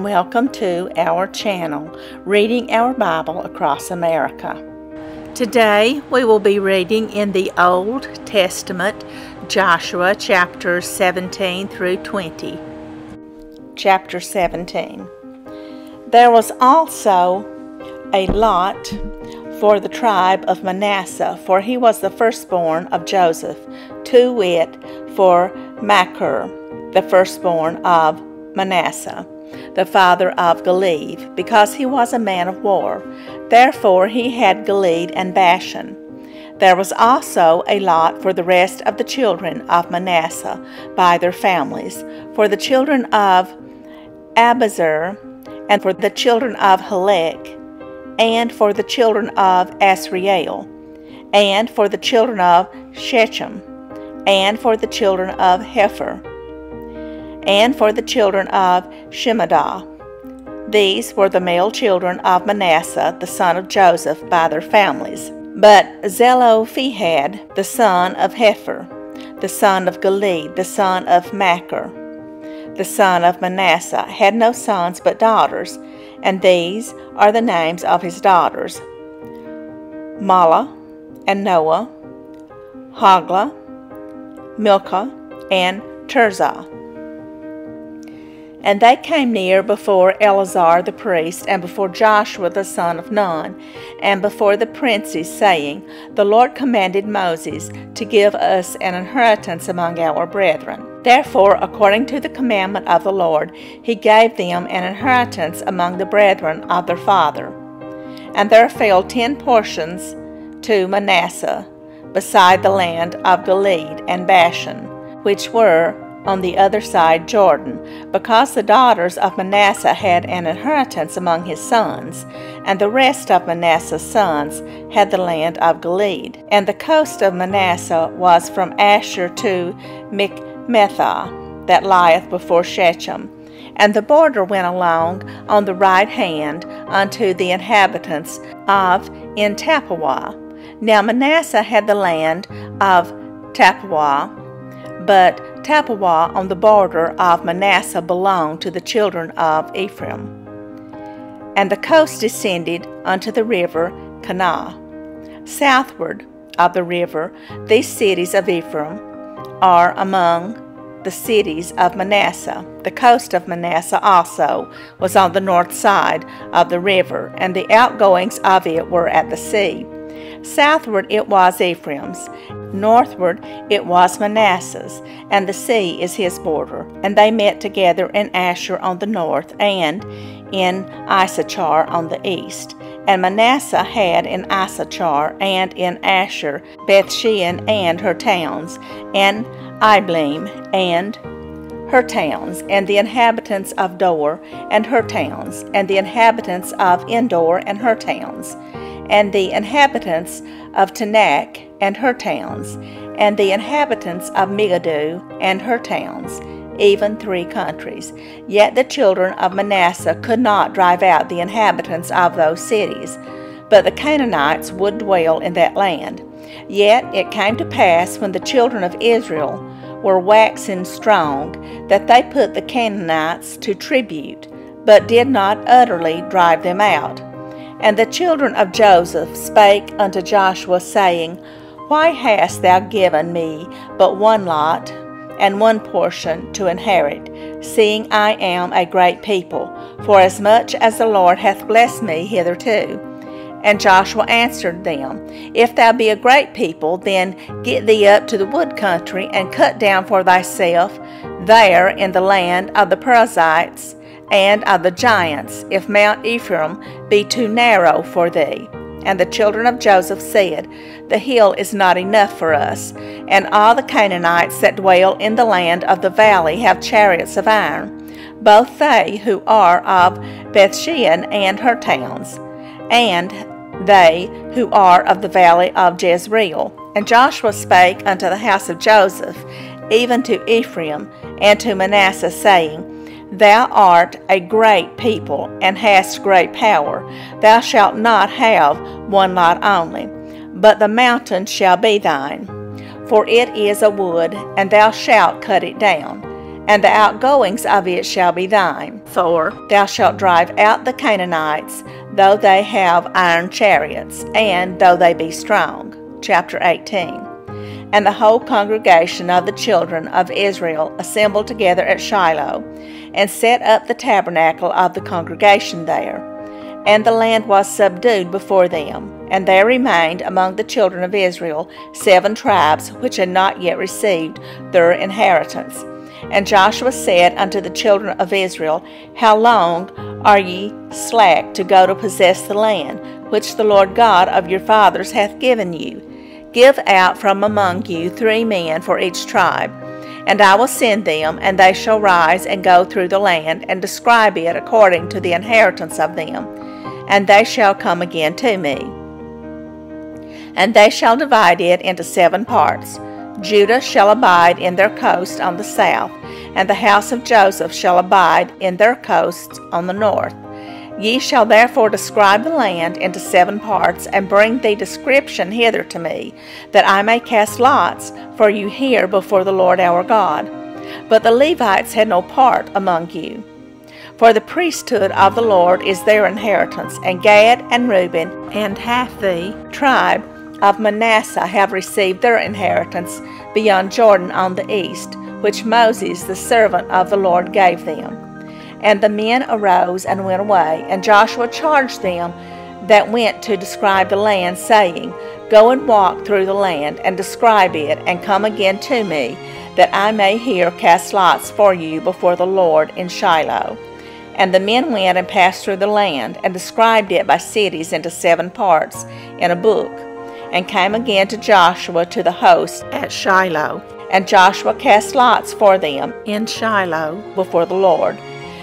welcome to our channel, Reading Our Bible Across America. Today we will be reading in the Old Testament, Joshua chapters 17 through 20. Chapter 17. There was also a lot for the tribe of Manasseh, for he was the firstborn of Joseph, to wit, for Machir, the firstborn of Manasseh, the father of Gilead, because he was a man of war. Therefore he had Gilead and Bashan. There was also a lot for the rest of the children of Manasseh by their families, for the children of Abiezer, and for the children of Helek, and for the children of Asriel, and for the children of Shechem, and for the children of Hepher, and for the children of Shemaiah. These were the male children of Manasseh, the son of Joseph, by their families. But Zelophehad, the son of Hepher, the son of Gilead, the son of Machir, the son of Manasseh, had no sons but daughters, and these are the names of his daughters: Mahlah, and Noah, Hoglah, Milcah, and Tirzah. And they came near before Eleazar the priest, and before Joshua the son of Nun, and before the princes, saying, The Lord commanded Moses to give us an inheritance among our brethren. Therefore, according to the commandment of the Lord, he gave them an inheritance among the brethren of their father. And there fell 10 portions to Manasseh, beside the land of Gilead and Bashan, which were on the other side Jordan, because the daughters of Manasseh had an inheritance among his sons, and the rest of Manasseh's sons had the land of Gilead. And the coast of Manasseh was from Asher to Michmethah, that lieth before Shechem, and the border went along on the right hand unto the inhabitants of En-tappuah. Now Manasseh had the land of Tappuah, but Tappuah on the border of Manasseh belonged to the children of Ephraim. And the coast descended unto the river Kanah. Southward of the river, these cities of Ephraim are among the cities of Manasseh. The coast of Manasseh also was on the north side of the river, and the outgoings of it were at the sea. Southward it was Ephraim's, northward it was Manasseh's, and the sea is his border. And they met together in Asher on the north, and in Issachar on the east. And Manasseh had in Issachar and in Asher Bethshean and her towns, and Ibleam and her towns, and the inhabitants of Dor and her towns, and the inhabitants of Endor and her towns, and the inhabitants of Tanakh and her towns, and the inhabitants of Megiddo and her towns, even 3 countries. Yet the children of Manasseh could not drive out the inhabitants of those cities, but the Canaanites would dwell in that land. Yet it came to pass, when the children of Israel were waxen strong, that they put the Canaanites to tribute, but did not utterly drive them out. And the children of Joseph spake unto Joshua, saying, Why hast thou given me but one lot and one portion to inherit, seeing I am a great people, forasmuch as the Lord hath blessed me hitherto? And Joshua answered them, If thou be a great people, then get thee up to the wood country, and cut down for thyself there in the land of the Perizzites and of the giants, if Mount Ephraim be too narrow for thee. And the children of Joseph said, The hill is not enough for us, and all the Canaanites that dwell in the land of the valley have chariots of iron, both they who are of Bethshean and her towns, and they who are of the valley of Jezreel. And Joshua spake unto the house of Joseph, even to Ephraim and to Manasseh, saying, Thou art a great people, and hast great power. Thou shalt not have one lot only, but the mountain shall be thine. For it is a wood, and thou shalt cut it down. and the outgoings of it shall be thine. For thou shalt drive out the Canaanites, though they have iron chariots, and though they be strong. Chapter 18. And the whole congregation of the children of Israel assembled together at Shiloh, and set up the tabernacle of the congregation there. And the land was subdued before them. And there remained among the children of Israel 7 tribes which had not yet received their inheritance. And Joshua said unto the children of Israel, How long are ye slack to go to possess the land, which the Lord God of your fathers hath given you? Give out from among you 3 men for each tribe, and I will send them, and they shall rise and go through the land, and describe it according to the inheritance of them, and they shall come again to me. And they shall divide it into 7 parts. Judah shall abide in their coast on the south, and the house of Joseph shall abide in their coasts on the north. Ye shall therefore describe the land into 7 parts, and bring the description hither to me, that I may cast lots for you here before the Lord our God. But the Levites had no part among you. For the priesthood of the Lord is their inheritance, and Gad and Reuben and half the tribe of Manasseh have received their inheritance beyond Jordan on the east, which Moses the servant of the Lord gave them. And the men arose and went away, and Joshua charged them that went to describe the land, saying, Go and walk through the land, and describe it, and come again to me, that I may here cast lots for you before the Lord in Shiloh. And the men went and passed through the land, and described it by cities into 7 parts in a book, and came again to Joshua to the host at Shiloh. And Joshua cast lots for them in Shiloh before the Lord.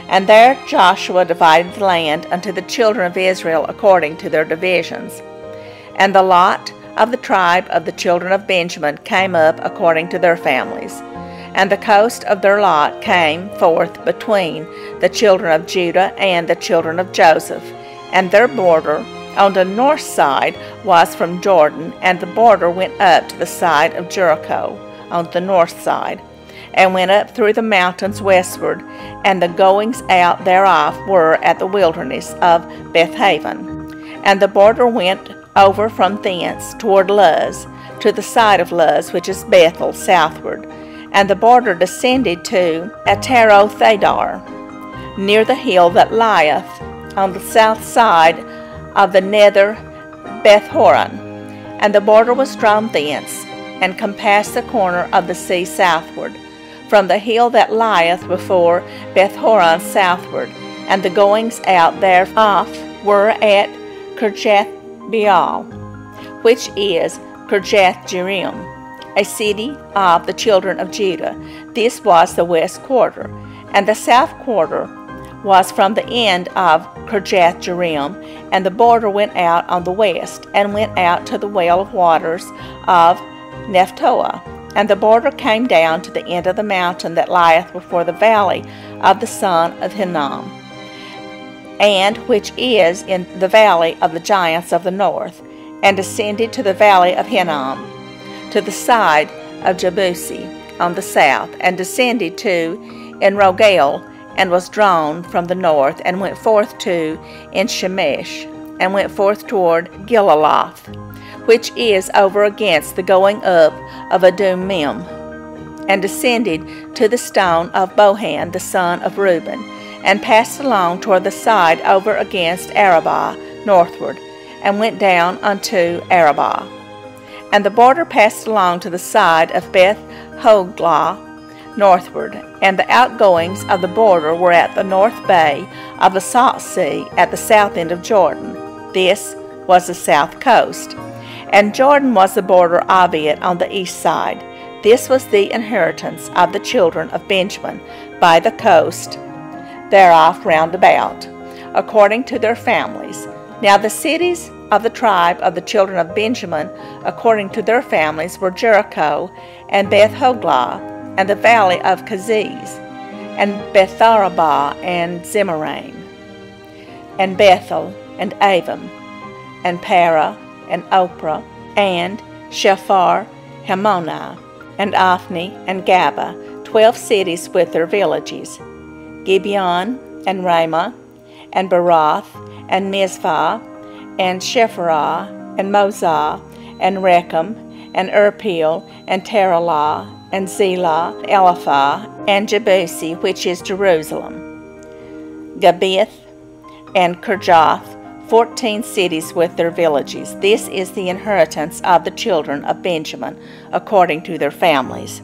And there Joshua divided the land unto the children of Israel according to their divisions. And the lot of the tribe of the children of Benjamin came up according to their families. And the coast of their lot came forth between the children of Judah and the children of Joseph. And their border on the north side was from Jordan, and the border went up to the side of Jericho on the north side, and went up through the mountains westward, and the goings out thereof were at the wilderness of Bethaven. And the border went over from thence toward Luz, to the side of Luz, which is Bethel, southward. And the border descended to Atarothadar, near the hill that lieth on the south side of the nether Bethhoron. And the border was drawn thence, and compassed the corner of the sea southward, from the hill that lieth before Bethhoron southward. And the goings out thereof were at Kirjath-Baal, which is Kirjath-Jearim, a city of the children of Judah. This was the west quarter. And the south quarter was from the end of Kirjath-Jearim, and the border went out on the west, and went out to the well of waters of Nephtoah. And the border came down to the end of the mountain that lieth before the valley of the son of Hinnom, and which is in the valley of the giants of the north, and descended to the valley of Hinnom, to the side of Jebusi on the south, and descended to Enrogel, and was drawn from the north, and went forth to Enshemish, and went forth toward Gilaloth, which is over against the going up of Adumim, and descended to the stone of Bohan the son of Reuben, and passed along toward the side over against Arabah northward, and went down unto Arabah. And the border passed along to the side of Beth Hoglah northward, and the outgoings of the border were at the north bay of the Salt Sea at the south end of Jordan. This was the south coast. And Jordan was the border of it on the east side. This was the inheritance of the children of Benjamin by the coast thereof round about, according to their families. Now the cities of the tribe of the children of Benjamin, according to their families, were Jericho, and Beth-Hoglah, and the valley of Kaziz, and Betharabah, and Zemaraim, and Bethel, and Avim, and Para, and Oprah, and Shephar Hammonah, and Ophni, and Gaba, 12 cities with their villages, Gibeon, and Ramah, and Baroth, and Mizpah, and Shephirah, and Mozah, and Rechem, and Irpeel, and Teralah, and Zelah, Eliphah, and Jebusi, which is Jerusalem, Gabith, and Kirjath, 14 cities with their villages. This is the inheritance of the children of Benjamin, according to their families.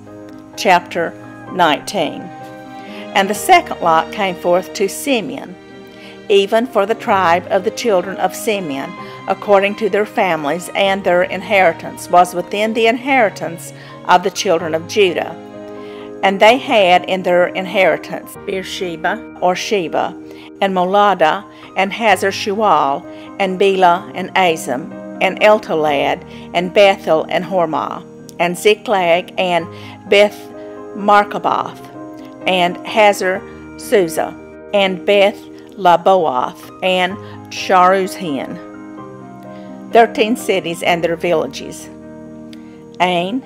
Chapter 19. And the second lot came forth to Simeon, even for the tribe of the children of Simeon, according to their families, and their inheritance was within the inheritance of the children of Judah. And they had in their inheritance Beersheba, or Sheba, and Moladah, and Hazar-Shual, and Bela, and Azim, and Eltolad, and Bethel, and Hormah, and Ziklag, and Beth-Markaboth, and Hazar-Susa, and Beth-Laboath, and Sharuzhen, 13 cities and their villages, Ain,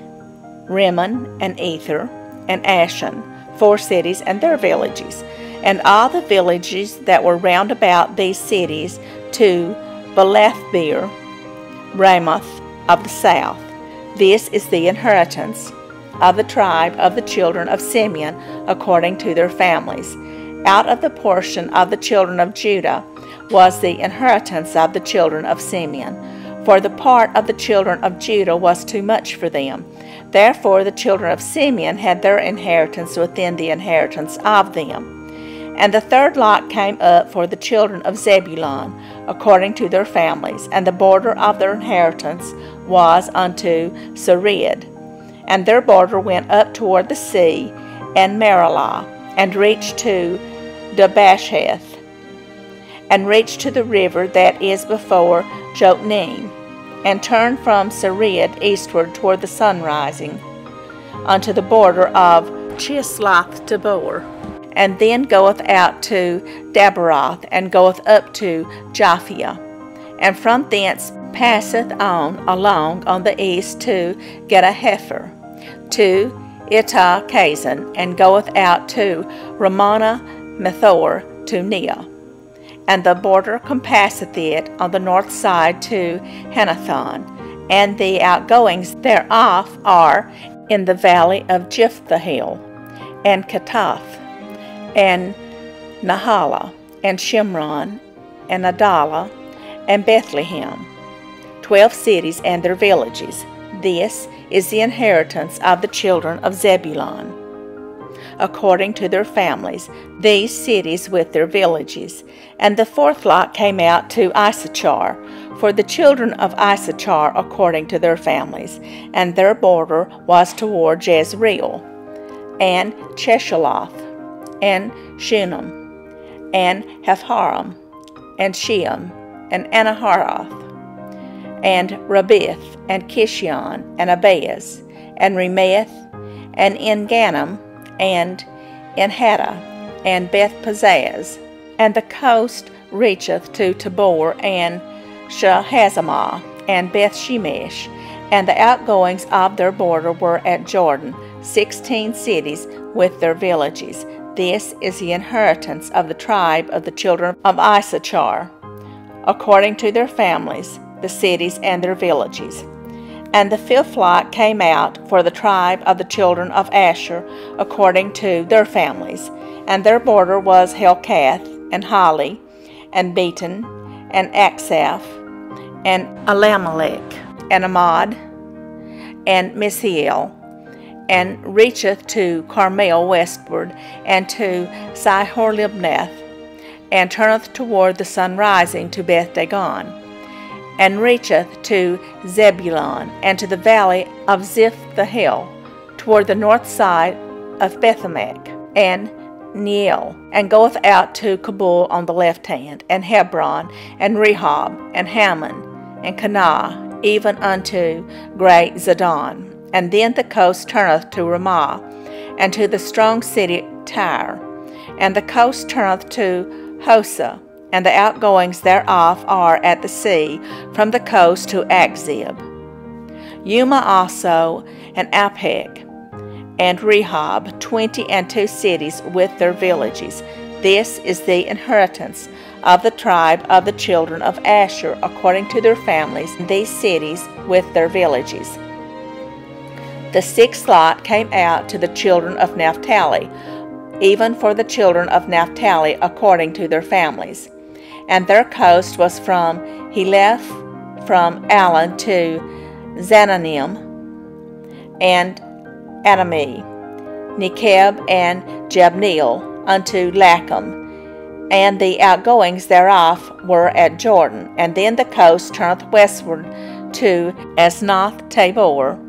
Rimmon, and Ether, and Ashan, 4 cities and their villages, and all the villages that were round about these cities, to Balathbeer, Ramoth of the south. This is the inheritance of the tribe of the children of Simeon, according to their families. Out of the portion of the children of Judah was the inheritance of the children of Simeon, for the part of the children of Judah was too much for them. Therefore the children of Simeon had their inheritance within the inheritance of them. And the third lot came up for the children of Zebulun, according to their families, and the border of their inheritance was unto Sarid. And their border went up toward the sea, and Maralah, and reached to Dabasheth, and reached to the river that is before Jotnim, and turned from Sarid eastward toward the sunrising, unto the border of Chisloth-Tabor, and then goeth out to Dabaroth, and goeth up to Japhia, and from thence passeth on along on the east to Gedahepher, to Itah-Kazan, and goeth out to Ramana-Methor, to Neah. And the border compasseth it on the north side to Hanathon, and the outgoings thereof are in the valley of Jephthahel, and Katath, and Nahala, and Shimron, and Adalah, and Bethlehem, 12 cities and their villages. This is the inheritance of the children of Zebulun, according to their families, these cities with their villages. And the fourth lot came out to Issachar, for the children of Issachar according to their families, and their border was toward Jezreel, and Cheshaloth, and Shunem, and Haphharam, and Sheam, and Anaharoth, and Rabith, and Kishion, and Abaz, and Remeth, and En-Gannim, and En-Hattah, and Beth-Pazaz. And the coast reacheth to Tabor, and Shahazamah, and Beth-Shemesh, and the outgoings of their border were at Jordan, 16 cities with their villages. This is the inheritance of the tribe of the children of Issachar, according to their families, the cities and their villages. And the fifth lot came out for the tribe of the children of Asher, according to their families. And their border was Helkath, and Hali, and Beton, and Aksaph, and Alamelech, and Amad, and Mishiel, and reacheth to Carmel westward, and to Sihor-Libnath, and turneth toward the sunrising to Beth-Dagon, and reacheth to Zebulun, and to the valley of Ziph-the-Hill, toward the north side of Bethemach, and Neiel, and goeth out to Kabul on the left hand, and Hebron, and Rehob, and Hammon, and Kanah, even unto great Zidon. And then the coast turneth to Ramah, and to the strong city Tyre. And the coast turneth to Hosa, and the outgoings thereof are at the sea, from the coast to Akzib. Yuma also, and Aphek, and Rehob, 22 cities with their villages. This is the inheritance of the tribe of the children of Asher according to their families, these cities with their villages. The sixth lot came out to the children of Naphtali, even for the children of Naphtali according to their families. And their coast was from Heleph, from Alan to Zananim, and Anami, Nekeb, and Jabneel, unto Lacham, and the outgoings thereof were at Jordan. And then the coast turneth westward to Asnoth Tabor,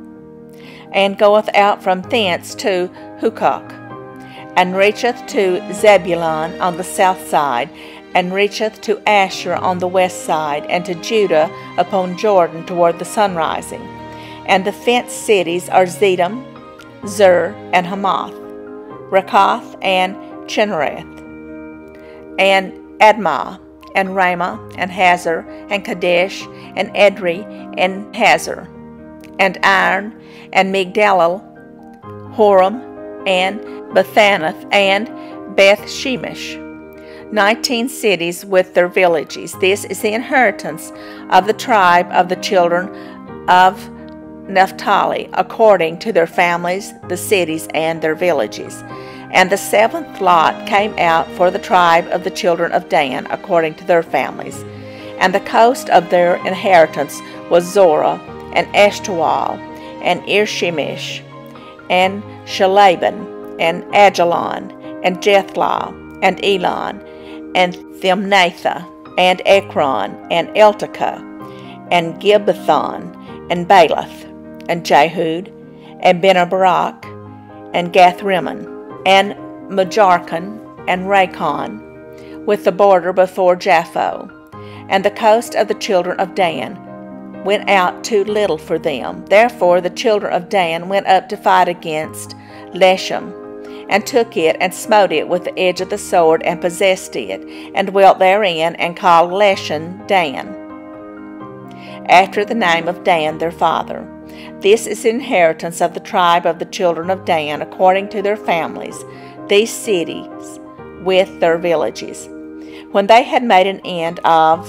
and goeth out from thence to Hukok, and reacheth to Zebulun on the south side, and reacheth to Asher on the west side, and to Judah upon Jordan toward the sunrising. And the fenced cities are Zedom, Zur, and Hamath, Rakath, and Chinnereth, and Admah, and Ramah, and Hazor, and Kadesh, and Edrei, and Hazor, and Iron, and Migdalel, Horam, and Bethanath, and Beth Shemesh, 19 cities with their villages. This is the inheritance of the tribe of the children of Naphtali, according to their families, the cities, and their villages. And the seventh lot came out for the tribe of the children of Dan, according to their families. And the coast of their inheritance was Zorah, and Eshtaol, and Irshemesh, and Shalaban, and Ajalon, and Jethlah, and Elon, and Thimnathah, and Ekron, and Eltekeh, and Gibbethon, and Baalath, and Jehud, and Benabarak, and Gathrimmon, and Majarkon, and Rachon, with the border before Japho. And the coast of the children of Dan went out too little for them. Therefore the children of Dan went up to fight against Leshem, and took it, and smote it with the edge of the sword, and possessed it, and dwelt therein, and called Leshem Dan, after the name of Dan their father. This is the inheritance of the tribe of the children of Dan, according to their families, these cities with their villages. When they had made an end of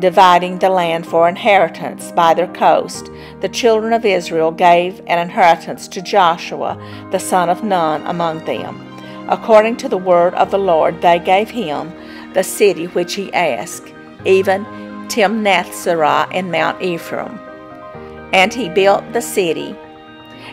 dividing the land for inheritance by their coast, the children of Israel gave an inheritance to Joshua the son of Nun among them. According to the word of the Lord they gave him the city which he asked, even Timnath-serah in Mount Ephraim. And he built the city,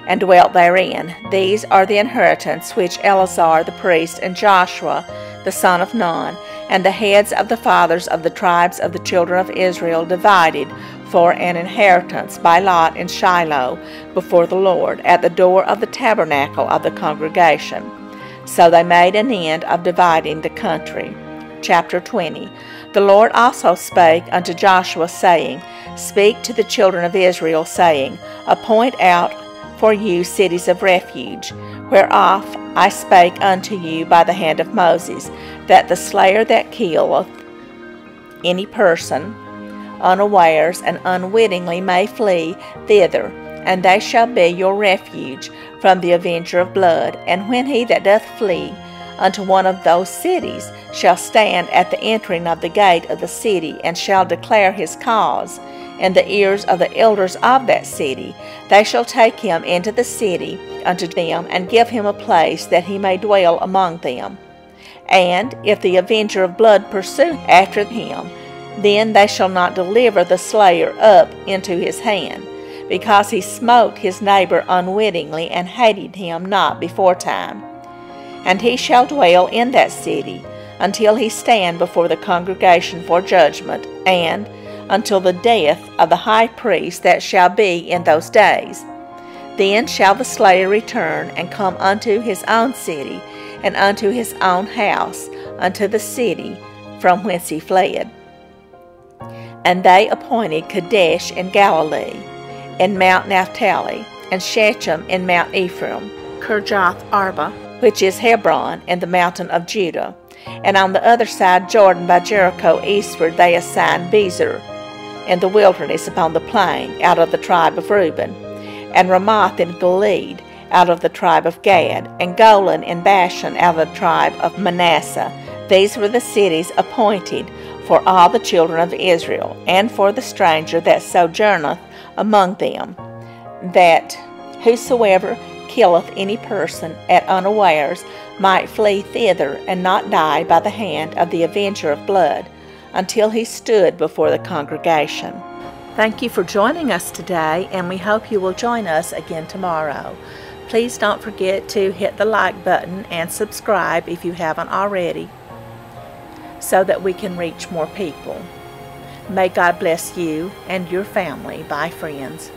and dwelt therein. These are the inheritance which Eleazar the priest, and Joshua the son of Nun, and the heads of the fathers of the tribes of the children of Israel divided for an inheritance by lot in Shiloh before the Lord, at the door of the tabernacle of the congregation. So they made an end of dividing the country. Chapter 20. The Lord also spake unto Joshua, saying, Speak to the children of Israel, saying, Appoint out for you cities of refuge, whereof I spake unto you by the hand of Moses, that the slayer that killeth any person unawares and unwittingly may flee thither, and they shall be your refuge from the avenger of blood. And when he that doth flee unto one of those cities shall stand at the entering of the gate of the city, and shall declare his cause in the ears of the elders of that city, they shall take him into the city unto them, and give him a place that he may dwell among them. And if the avenger of blood pursue after him, then they shall not deliver the slayer up into his hand, because he smote his neighbor unwittingly, and hated him not beforetime. And he shall dwell in that city until he stand before the congregation for judgment, and until the death of the high priest that shall be in those days. Then shall the slayer return, and come unto his own city, and unto his own house, unto the city from whence he fled. And they appointed Kadesh in Galilee, in Mount Naphtali, and Shechem in Mount Ephraim, Kirjath Arba, which is Hebron, in the mountain of Judah. And on the other side Jordan by Jericho eastward they assigned Bezer, in the wilderness upon the plain, out of the tribe of Reuben, and Ramoth in Gilead, out of the tribe of Gad, and Golan and Bashan out of the tribe of Manasseh. These were the cities appointed for all the children of Israel, and for the stranger that sojourneth among them, that whosoever killeth any person at unawares might flee thither, and not die by the hand of the avenger of blood, until he stood before the congregation. Thank you for joining us today, and we hope you will join us again tomorrow. Please don't forget to hit the like button and subscribe if you haven't already, so that we can reach more people. May God bless you and your family. Bye, friends.